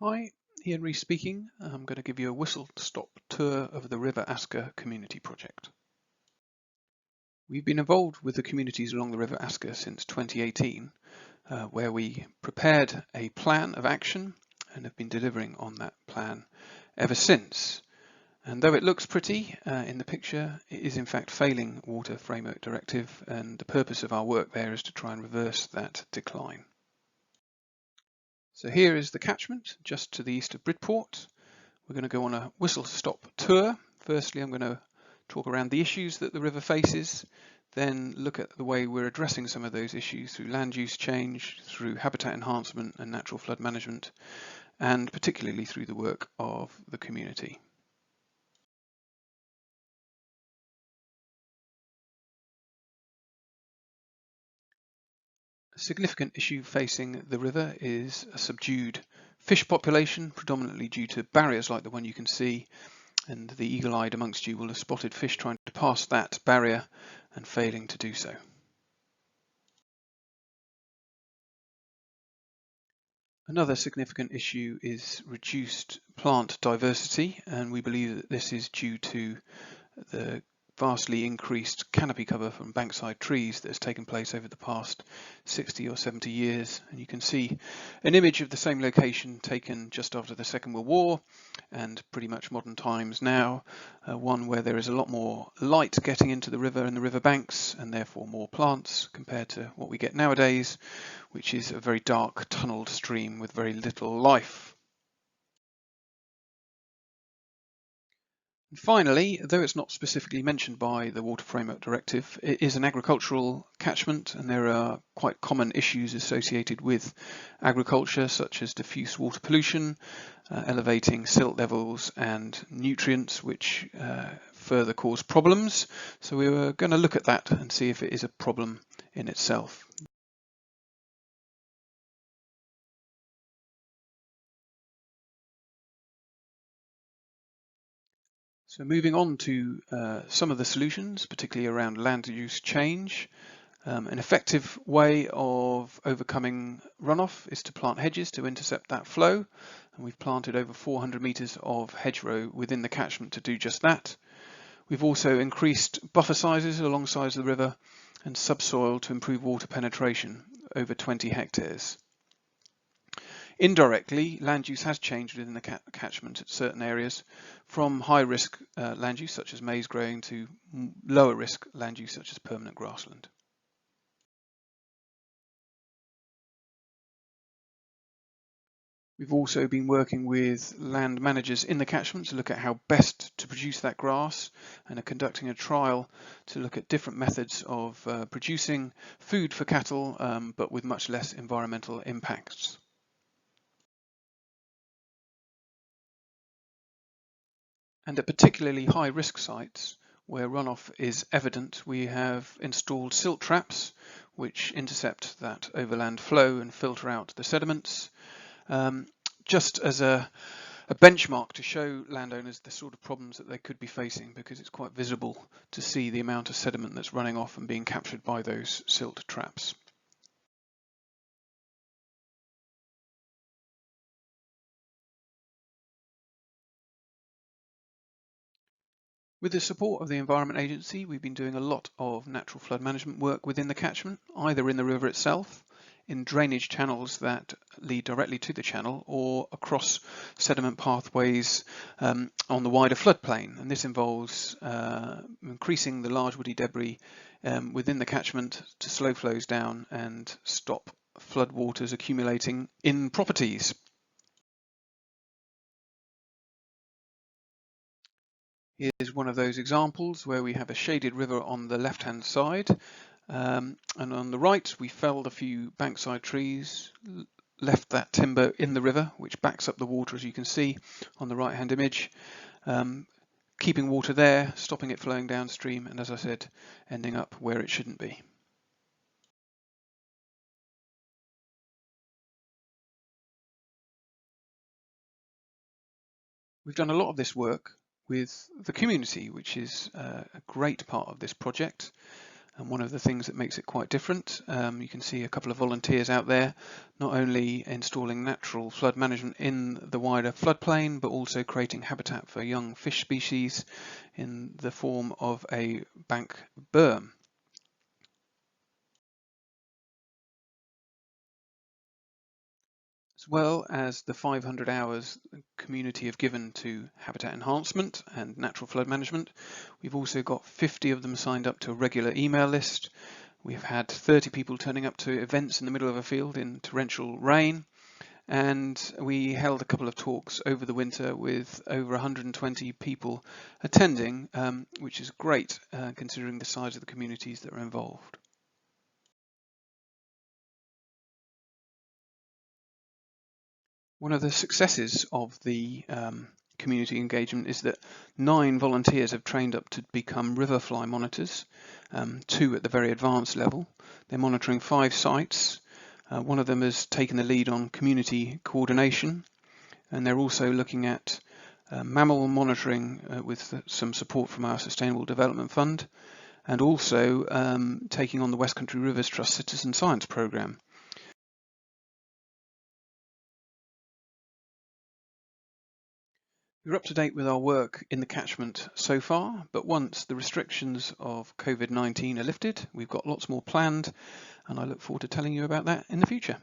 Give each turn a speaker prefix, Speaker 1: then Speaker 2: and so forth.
Speaker 1: Hi, Ian Rees speaking. I'm going to give you a whistle-stop tour of the River Asker Community Project. We've been involved with the communities along the River Asker since 2018, where we prepared a plan of action and have been delivering on that plan ever since. And though it looks pretty in the picture, it is in fact failing Water Framework Directive, and the purpose of our work there is to try and reverse that decline. So here is the catchment just to the east of Bridport. We're going to go on a whistle-stop tour. Firstly, I'm going to talk around the issues that the river faces, then look at the way we're addressing some of those issues through land use change, through habitat enhancement and natural flood management, and particularly through the work of the community. A significant issue facing the river is a subdued fish population, predominantly due to barriers like the one you can see, and the eagle-eyed amongst you will have spotted fish trying to pass that barrier and failing to do so. Another significant issue is reduced plant diversity, and we believe that this is due to the vastly increased canopy cover from bankside trees that has taken place over the past 60 or 70 years. And you can see an image of the same location taken just after the Second World War and pretty much modern times now, one where there is a lot more light getting into the river and the river banks, and therefore more plants compared to what we get nowadays, which is a very dark tunneled stream with very little life. Finally, though it's not specifically mentioned by the Water Framework Directive, it is an agricultural catchment, and there are quite common issues associated with agriculture, such as diffuse water pollution, elevating silt levels and nutrients, which further cause problems. So we were going to look at that and see if it is a problem in itself. So moving on to some of the solutions, particularly around land use change. An effective way of overcoming runoff is to plant hedges to intercept that flow, and we've planted over 400 metres of hedgerow within the catchment to do just that. We've also increased buffer sizes along sides of the river and subsoil to improve water penetration, over 20 hectares. Indirectly, land use has changed within the catchment at certain areas, from high-risk land use such as maize growing to lower-risk land use such as permanent grassland. We've also been working with land managers in the catchment to look at how best to produce that grass, and are conducting a trial to look at different methods of producing food for cattle, but with much less environmental impacts. And at particularly high risk sites where runoff is evident, we have installed silt traps which intercept that overland flow and filter out the sediments, just as a benchmark to show landowners the sort of problems that they could be facing, because it's quite visible to see the amount of sediment that's running off and being captured by those silt traps. With the support of the Environment Agency, we've been doing a lot of natural flood management work within the catchment, either in the river itself, in drainage channels that lead directly to the channel, or across sediment pathways on the wider floodplain. And this involves increasing the large woody debris within the catchment to slow flows down and stop floodwaters accumulating in properties. Here's one of those examples where we have a shaded river on the left-hand side, and on the right we felled a few bankside trees, left that timber in the river, which backs up the water, as you can see on the right-hand image, keeping water there, stopping it flowing downstream, and as I said, ending up where it shouldn't be. We've done a lot of this work with the community, which is a great part of this project. And one of the things that makes it quite different, you can see a couple of volunteers out there, not only installing natural flood management in the wider floodplain, but also creating habitat for young fish species in the form of a bank berm. As well as the 500 hours the community have given to habitat enhancement and natural flood management, we've also got 50 of them signed up to a regular email list. We've had 30 people turning up to events in the middle of a field in torrential rain, and we held a couple of talks over the winter with over 120 people attending, which is great considering the size of the communities that are involved. One of the successes of the community engagement is that 9 volunteers have trained up to become river fly monitors, 2 at the very advanced level. They're monitoring 5 sites. One of them has taken the lead on community coordination, and they're also looking at mammal monitoring with some support from our Sustainable Development Fund, and also taking on the West Country Rivers Trust Citizen Science Programme. We're up to date with our work in the catchment so far, but once the restrictions of COVID-19 are lifted, we've got lots more planned, and I look forward to telling you about that in the future.